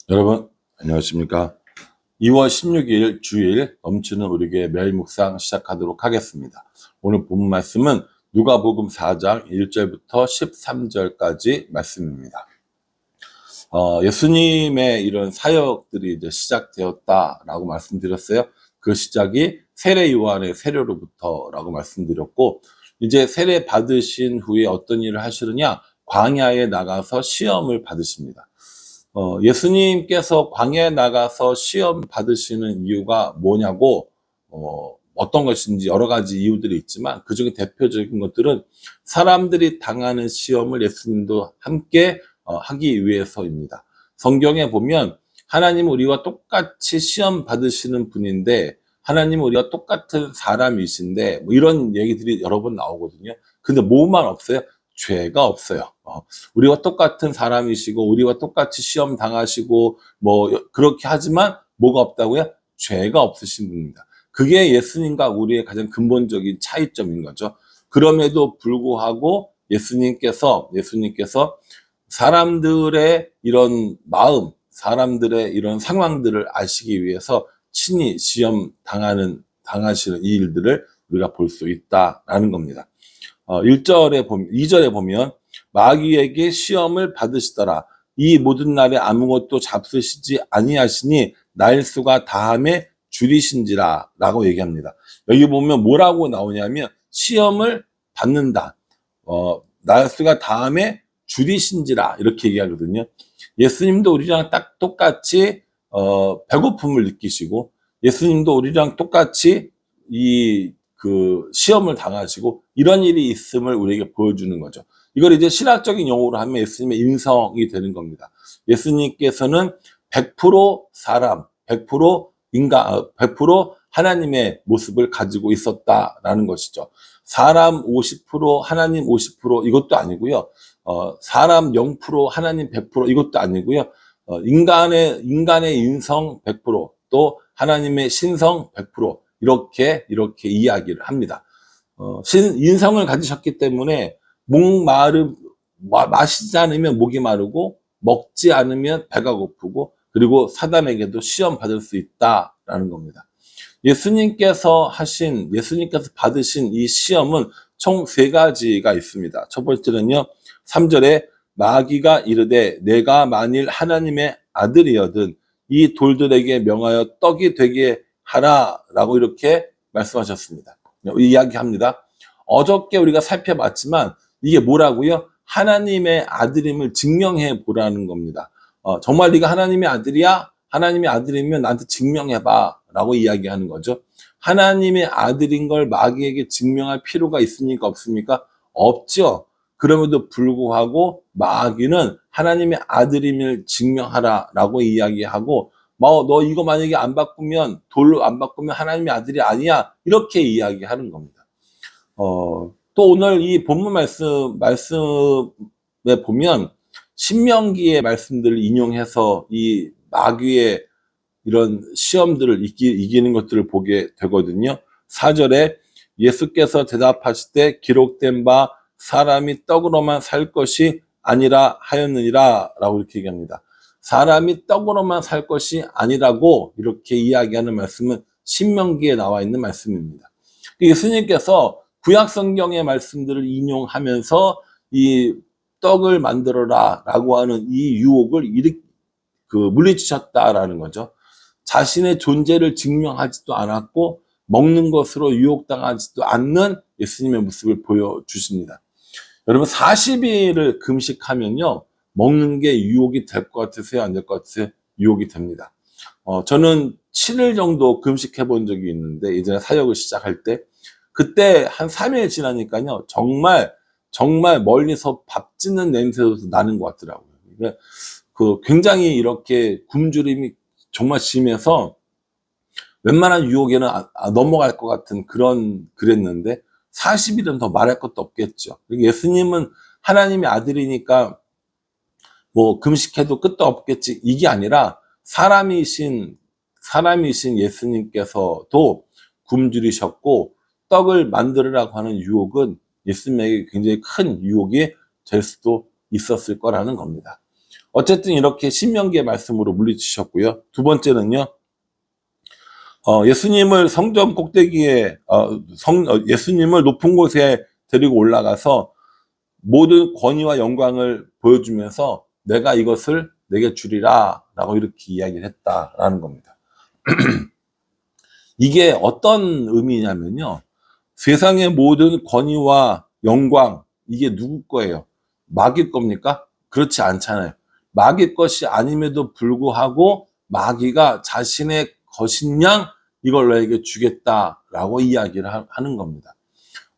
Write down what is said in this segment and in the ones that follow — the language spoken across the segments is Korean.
여러분 안녕하십니까? 2월 16일 주일 넘치는 우리에게 매일 묵상 시작하도록 하겠습니다. 오늘 본 말씀은 누가복음 4장 1절부터 13절까지 말씀입니다. 예수님의 이런 사역들이 이제 시작되었다라고 말씀드렸어요. 그 시작이 세례 요한의 세례로부터라고 말씀드렸고, 이제 세례 받으신 후에 어떤 일을 하시느냐? 광야에 나가서 시험을 받으십니다. 예수님께서 광야에 나가서 시험 받으시는 이유가 뭐냐고, 어떤 것인지 여러 가지 이유들이 있지만 그 중에 대표적인 것들은 사람들이 당하는 시험을 예수님도 함께 하기 위해서입니다. 성경에 보면 하나님은 우리와 똑같이 시험 받으시는 분인데, 하나님은 우리와 똑같은 사람이신데, 뭐 이런 얘기들이 여러 번 나오거든요. 근데 뭐만 없어요? 죄가 없어요. 우리와 똑같은 사람이시고 우리와 똑같이 시험 당하시고 뭐 그렇게 하지만 뭐가 없다고요? 죄가 없으신 분입니다. 그게 예수님과 우리의 가장 근본적인 차이점인 거죠. 그럼에도 불구하고 예수님께서 사람들의 이런 마음, 사람들의 이런 상황들을 아시기 위해서 친히 시험 당하시는 이 일들을 우리가 볼 수 있다라는 겁니다. 2절에 보면 마귀에게 시험을 받으시더라. 이 모든 날에 아무것도 잡수시지 아니하시니 날수가 다함에 줄이신지라 라고 얘기합니다. 여기 보면 뭐라고 나오냐면 시험을 받는다. 날수가 다함에 줄이신지라 이렇게 얘기하거든요. 예수님도 우리랑 딱 똑같이 배고픔을 느끼시고, 예수님도 우리랑 똑같이 그 시험을 당하시고 이런 일이 있음을 우리에게 보여주는 거죠. 이걸 이제 신학적인 용어로 하면 예수님의 인성이 되는 겁니다. 예수님께서는 100% 사람, 100% 인간, 100% 하나님의 모습을 가지고 있었다라는 것이죠. 사람 50%, 하나님 50% 이것도 아니고요. 사람 0%, 하나님 100% 이것도 아니고요. 인간의 인성 100%, 또 하나님의 신성 100%, 이렇게 이야기를 합니다. 인성을 가지셨기 때문에 마시지 않으면 목이 마르고 먹지 않으면 배가 고프고, 그리고 사단에게도 시험 받을 수 있다라는 겁니다. 예수님께서 받으신 이 시험은 총 3가지가 있습니다. 첫 번째는요, 3절에 마귀가 이르되 내가 만일 하나님의 아들이여든 이 돌들에게 명하여 떡이 되게 하라라고 이렇게 말씀하셨습니다. 이야기합니다. 어저께 우리가 살펴봤지만 이게 뭐라고요? 하나님의 아들임을 증명해 보라는 겁니다. 정말 네가 하나님의 아들이야? 하나님의 아들이면 나한테 증명해봐 라고 이야기하는 거죠. 하나님의 아들인 걸 마귀에게 증명할 필요가 있습니까? 없습니까? 없죠. 그럼에도 불구하고 마귀는 하나님의 아들임을 증명하라 라고 이야기하고, 너 이거 만약에 돌로 안 바꾸면 하나님의 아들이 아니야, 이렇게 이야기하는 겁니다. 또 오늘 이 본문 말씀에 보면 신명기의 말씀들을 인용해서 이 마귀의 이런 시험들을 이기는 것들을 보게 되거든요. 4절에 예수께서 대답하실 때 기록된 바 사람이 떡으로만 살 것이 아니라 하였느니라 라고 이렇게 얘기합니다. 사람이 떡으로만 살 것이 아니라고 이렇게 이야기하는 말씀은 신명기에 나와 있는 말씀입니다. 예수님께서 구약 성경의 말씀들을 인용하면서 이 떡을 만들어라 라고 하는 이 유혹을 물리치셨다라는 거죠. 자신의 존재를 증명하지도 않았고 먹는 것으로 유혹당하지도 않는 예수님의 모습을 보여주십니다. 여러분 40일을 금식하면요, 먹는 게 유혹이 될 것 같으세요? 안 될 것 같으세요? 유혹이 됩니다. 저는 7일 정도 금식해 본 적이 있는데, 예전에 사역을 시작할 때, 그때 한 3일 지나니까요, 정말 멀리서 밥 짓는 냄새도 나는 것 같더라고요. 굉장히 이렇게 굶주림이 정말 심해서 웬만한 유혹에는 넘어갈 것 같은 그랬는데, 40일은 더 말할 것도 없겠죠. 예수님은 하나님의 아들이니까 뭐 금식해도 끝도 없겠지, 이게 아니라 사람이신 예수님께서도 굶주리셨고, 떡을 만들으라고 하는 유혹은 예수님에게 굉장히 큰 유혹이 될 수도 있었을 거라는 겁니다. 어쨌든 이렇게 신명기의 말씀으로 물리치셨고요. 두 번째는요. 예수님을 성전 꼭대기에 예수님을 높은 곳에 데리고 올라가서 모든 권위와 영광을 보여주면서 내가 이것을 내게 주리라 라고 이렇게 이야기를 했다라는 겁니다. 이게 어떤 의미냐면요. 세상의 모든 권위와 영광, 이게 누구 거예요? 마귀 겁니까? 그렇지 않잖아요. 마귀 것이 아님에도 불구하고 마귀가 자신의 것인 양 이걸 너에게 주겠다라고 이야기를 하는 겁니다.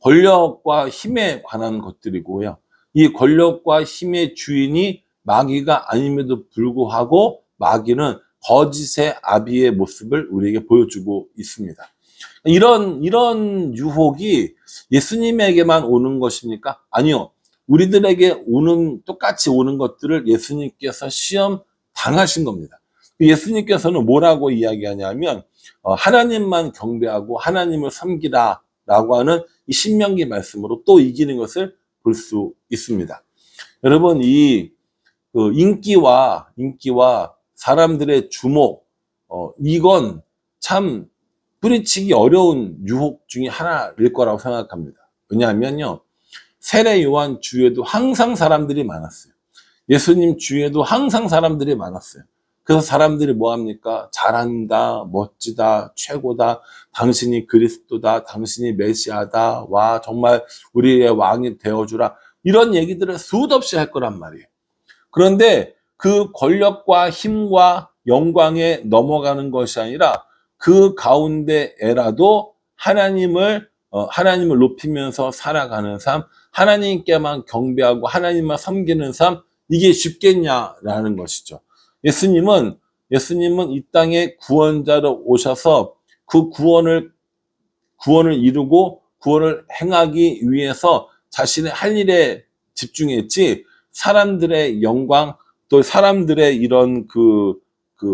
권력과 힘에 관한 것들이고요. 이 권력과 힘의 주인이 마귀가 아님에도 불구하고 마귀는 거짓의 아비의 모습을 우리에게 보여주고 있습니다. 이런 유혹이 예수님에게만 오는 것입니까? 아니요. 우리들에게 똑같이 오는 것들을 예수님께서 시험 당하신 겁니다. 예수님께서는 뭐라고 이야기하냐면, 하나님만 경배하고 하나님을 섬기라 라고 하는 이 신명기 말씀으로 또 이기는 것을 볼 수 있습니다. 여러분, 인기와 사람들의 주목, 이건 참 뿌리치기 어려운 유혹 중에 하나일 거라고 생각합니다. 왜냐하면요, 세례 요한 주위에도 항상 사람들이 많았어요. 예수님 주위에도 항상 사람들이 많았어요. 그래서 사람들이 뭐 합니까? 잘한다, 멋지다, 최고다, 당신이 그리스도다, 당신이 메시아다, 와, 정말 우리의 왕이 되어주라. 이런 얘기들을 수도 없이 할 거란 말이에요. 그런데 그 권력과 힘과 영광에 넘어가는 것이 아니라 그 가운데에라도 하나님을 높이면서 살아가는 삶, 하나님께만 경배하고 하나님만 섬기는 삶, 이게 쉽겠냐라는 것이죠. 예수님은 이 땅에 구원자로 오셔서 그 구원을 이루고 구원을 행하기 위해서 자신의 할 일에 집중했지, 사람들의 영광, 또 사람들의 이런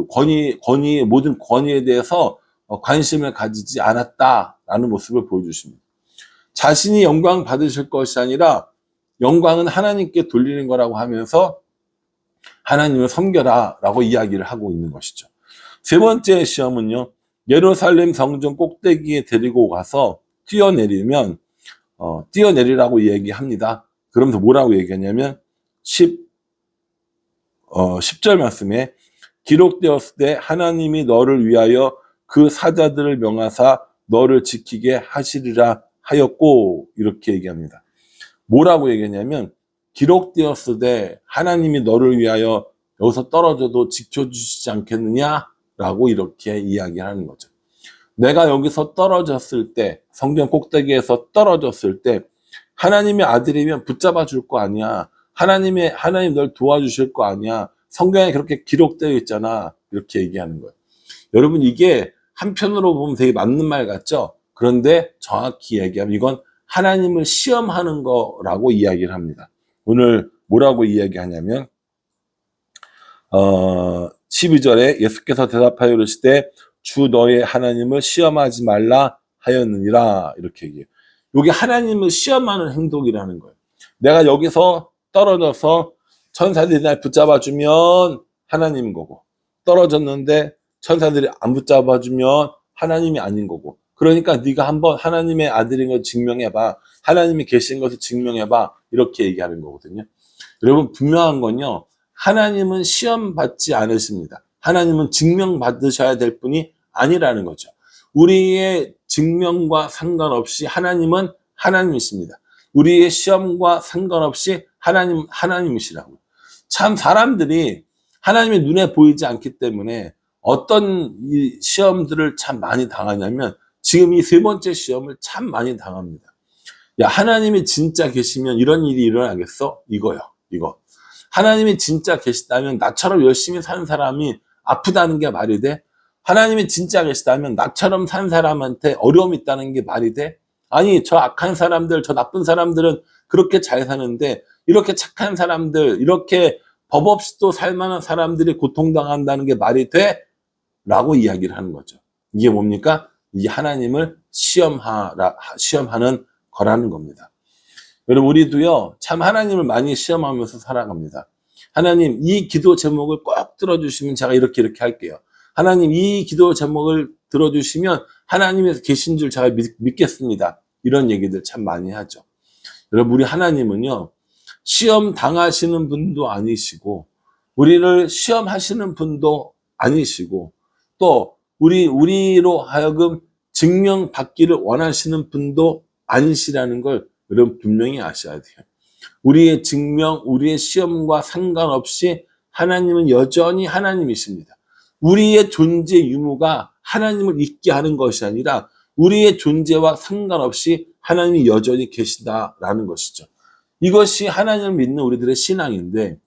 권위, 모든 권위에 대해서 관심을 가지지 않았다라는 모습을 보여주십니다. 자신이 영광 받으실 것이 아니라 영광은 하나님께 돌리는 거라고 하면서 하나님을 섬겨라 라고 이야기를 하고 있는 것이죠. 세 번째 시험은요, 예루살렘 성전 꼭대기에 데리고 가서 뛰어내리라고 얘기합니다. 그러면서 뭐라고 얘기하냐면 10절 말씀에 기록되었을 때 하나님이 너를 위하여 그 사자들을 명하사 너를 지키게 하시리라 하였고, 이렇게 얘기합니다. 뭐라고 얘기하냐면, 기록되었을 때 하나님이 너를 위하여 여기서 떨어져도 지켜주시지 않겠느냐라고 이렇게 이야기하는 거죠. 내가 여기서 떨어졌을 때, 성전 꼭대기에서 떨어졌을 때 하나님의 아들이면 붙잡아 줄 거 아니야. 하나님 널 도와주실 거 아니야. 성경에 그렇게 기록되어 있잖아. 이렇게 얘기하는 거예요. 여러분, 이게 한편으로 보면 되게 맞는 말 같죠? 그런데 정확히 얘기하면 이건 하나님을 시험하는 거라고 이야기를 합니다. 오늘 뭐라고 이야기하냐면 12절에 예수께서 대답하여 이르시되 주 너의 하나님을 시험하지 말라 하였느니라, 이렇게 얘기해요. 이게 하나님을 시험하는 행동이라는 거예요. 내가 여기서 떨어져서 천사들이 날 붙잡아주면 하나님인 거고, 떨어졌는데 천사들이 안 붙잡아주면 하나님이 아닌 거고, 그러니까 네가 한번 하나님의 아들인 걸 증명해봐, 하나님이 계신 것을 증명해봐, 이렇게 얘기하는 거거든요. 여러분, 분명한 건요, 하나님은 시험 받지 않으십니다. 하나님은 증명 받으셔야 될 분이 아니라는 거죠. 우리의 증명과 상관없이 하나님은 하나님이십니다. 우리의 시험과 상관없이 하나님이시라고요. 참 사람들이 하나님의 눈에 보이지 않기 때문에 어떤 이 시험들을 참 많이 당하냐면, 지금 이 세 번째 시험을 참 많이 당합니다. 야, 하나님이 진짜 계시면 이런 일이 일어나겠어? 이거. 하나님이 진짜 계시다면 나처럼 열심히 사는 사람이 아프다는 게 말이 돼? 하나님이 진짜 계시다면 나처럼 산 사람한테 어려움이 있다는 게 말이 돼? 아니, 저 악한 사람들, 저 나쁜 사람들은 그렇게 잘 사는데 이렇게 착한 사람들, 이렇게 법 없이 또 살만한 사람들이 고통당한다는 게 말이 돼? 라고 이야기를 하는 거죠. 이게 뭡니까? 이게 하나님을 시험하는 거라는 겁니다. 여러분, 우리도요, 참 하나님을 많이 시험하면서 살아갑니다. 하나님 이 기도 제목을 꼭 들어주시면 제가 이렇게 할게요. 하나님 이 기도 제목을 들어주시면 하나님께서 계신 줄 제가 믿겠습니다. 이런 얘기들 참 많이 하죠. 여러분, 우리 하나님은요, 시험 당하시는 분도 아니시고, 우리를 시험하시는 분도 아니시고, 또 우리로 하여금 증명받기를 원하시는 분도 아니시라는 걸 여러분 분명히 아셔야 돼요. 우리의 증명, 우리의 시험과 상관없이 하나님은 여전히 하나님이십니다. 우리의 존재 유무가 하나님을 있게 하는 것이 아니라 우리의 존재와 상관없이 하나님이 여전히 계시다라는 것이죠. 이것이 하나님을 믿는 우리들의 신앙인데,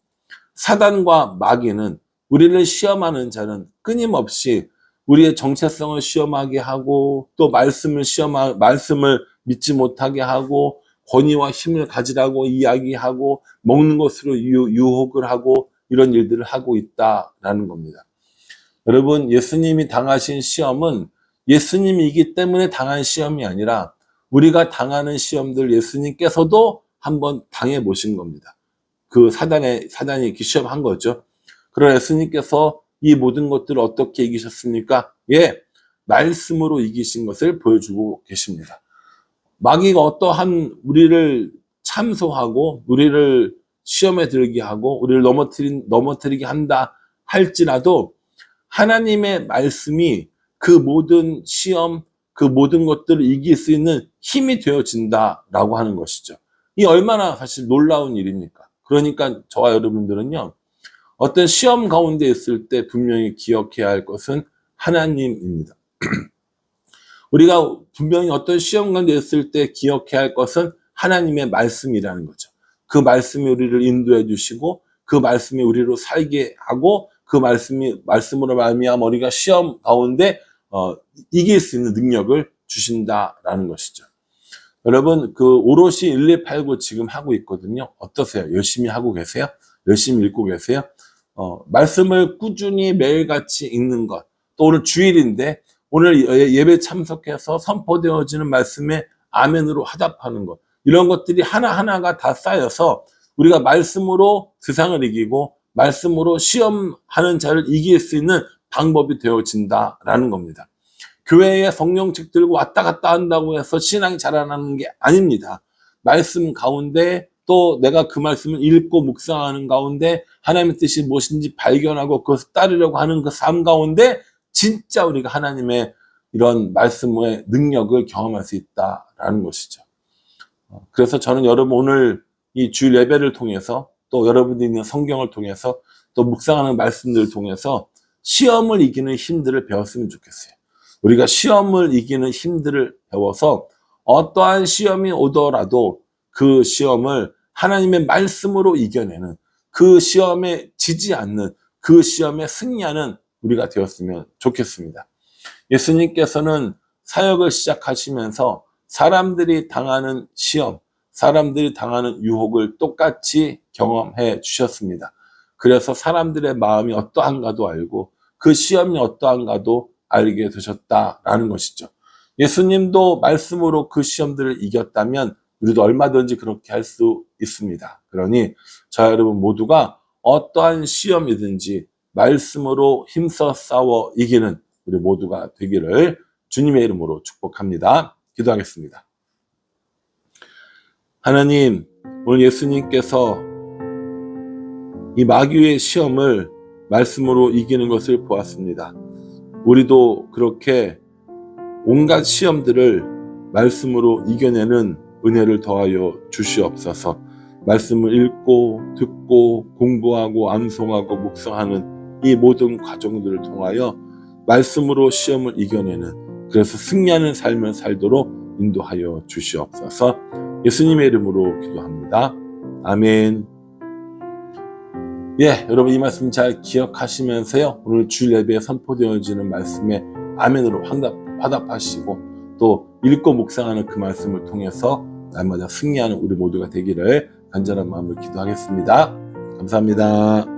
사단과 마귀는 우리를 시험하는 자는 끊임없이 우리의 정체성을 시험하게 하고, 또 말씀을 믿지 못하게 하고, 권위와 힘을 가지라고 이야기하고, 먹는 것으로 유혹을 하고, 이런 일들을 하고 있다라는 겁니다. 여러분, 예수님이 당하신 시험은 예수님이기 때문에 당한 시험이 아니라 우리가 당하는 시험들 예수님께서도 한번 당해 보신 겁니다. 그 사단이 이렇게 시험한 거죠. 그러나 예수님께서 이 모든 것들을 어떻게 이기셨습니까? 예, 말씀으로 이기신 것을 보여주고 계십니다. 마귀가 어떠한 우리를 참소하고 우리를 시험에 들게 하고 우리를 넘어뜨리게 한다 할지라도 하나님의 말씀이 그 모든 시험, 그 모든 것들을 이길 수 있는 힘이 되어진다라고 하는 것이죠. 이 얼마나 사실 놀라운 일입니까? 그러니까 저와 여러분들은요, 어떤 시험 가운데 있을 때 분명히 기억해야 할 것은 하나님입니다. 우리가 분명히 어떤 시험 가운데 있을 때 기억해야 할 것은 하나님의 말씀이라는 거죠. 그 말씀이 우리를 인도해 주시고 그 말씀이 우리로 살게 하고 그 말씀으로 말미암아 우리가 시험 가운데 이길 수 있는 능력을 주신다라는 것이죠. 여러분, 그 오롯이 1289 지금 하고 있거든요. 어떠세요? 열심히 하고 계세요? 열심히 읽고 계세요? 말씀을 꾸준히 매일같이 읽는 것. 또 오늘 주일인데 오늘 예배 참석해서 선포되어지는 말씀에 아멘으로 화답하는 것. 이런 것들이 하나하나가 다 쌓여서 우리가 말씀으로 세상을 이기고 말씀으로 시험하는 자를 이길 수 있는 방법이 되어진다라는 겁니다. 교회에 성경책 들고 왔다 갔다 한다고 해서 신앙이 자라나는 게 아닙니다. 말씀 가운데 또 내가 그 말씀을 읽고 묵상하는 가운데 하나님의 뜻이 무엇인지 발견하고 그것을 따르려고 하는 그 삶 가운데 진짜 우리가 하나님의 이런 말씀의 능력을 경험할 수 있다라는 것이죠. 그래서 저는 여러분 오늘 이 주일 예배를 통해서 또 여러분들이 있는 성경을 통해서 또 묵상하는 말씀들을 통해서 시험을 이기는 힘들을 배웠으면 좋겠어요. 우리가 시험을 이기는 힘들을 배워서 어떠한 시험이 오더라도 그 시험을 하나님의 말씀으로 이겨내는, 그 시험에 지지 않는, 그 시험에 승리하는 우리가 되었으면 좋겠습니다. 예수님께서는 사역을 시작하시면서 사람들이 당하는 시험, 사람들이 당하는 유혹을 똑같이 경험해 주셨습니다. 그래서 사람들의 마음이 어떠한가도 알고 그 시험이 어떠한가도 알게 되셨다라는 것이죠. 예수님도 말씀으로 그 시험들을 이겼다면 우리도 얼마든지 그렇게 할 수 있습니다. 그러니 저 여러분 모두가 어떠한 시험이든지 말씀으로 힘써 싸워 이기는 우리 모두가 되기를 주님의 이름으로 축복합니다. 기도하겠습니다. 하나님, 오늘 예수님께서 이 마귀의 시험을 말씀으로 이기는 것을 보았습니다. 우리도 그렇게 온갖 시험들을 말씀으로 이겨내는 은혜를 더하여 주시옵소서. 말씀을 읽고 듣고 공부하고 암송하고 묵상하는 이 모든 과정들을 통하여 말씀으로 시험을 이겨내는, 그래서 승리하는 삶을 살도록 인도하여 주시옵소서. 예수님의 이름으로 기도합니다. 아멘. 예, 여러분 이 말씀 잘 기억하시면서요, 오늘 주일 예배에 선포되어지는 말씀에 아멘으로 화답하시고 또 읽고 묵상하는 그 말씀을 통해서 날마다 승리하는 우리 모두가 되기를 간절한 마음으로 기도하겠습니다. 감사합니다.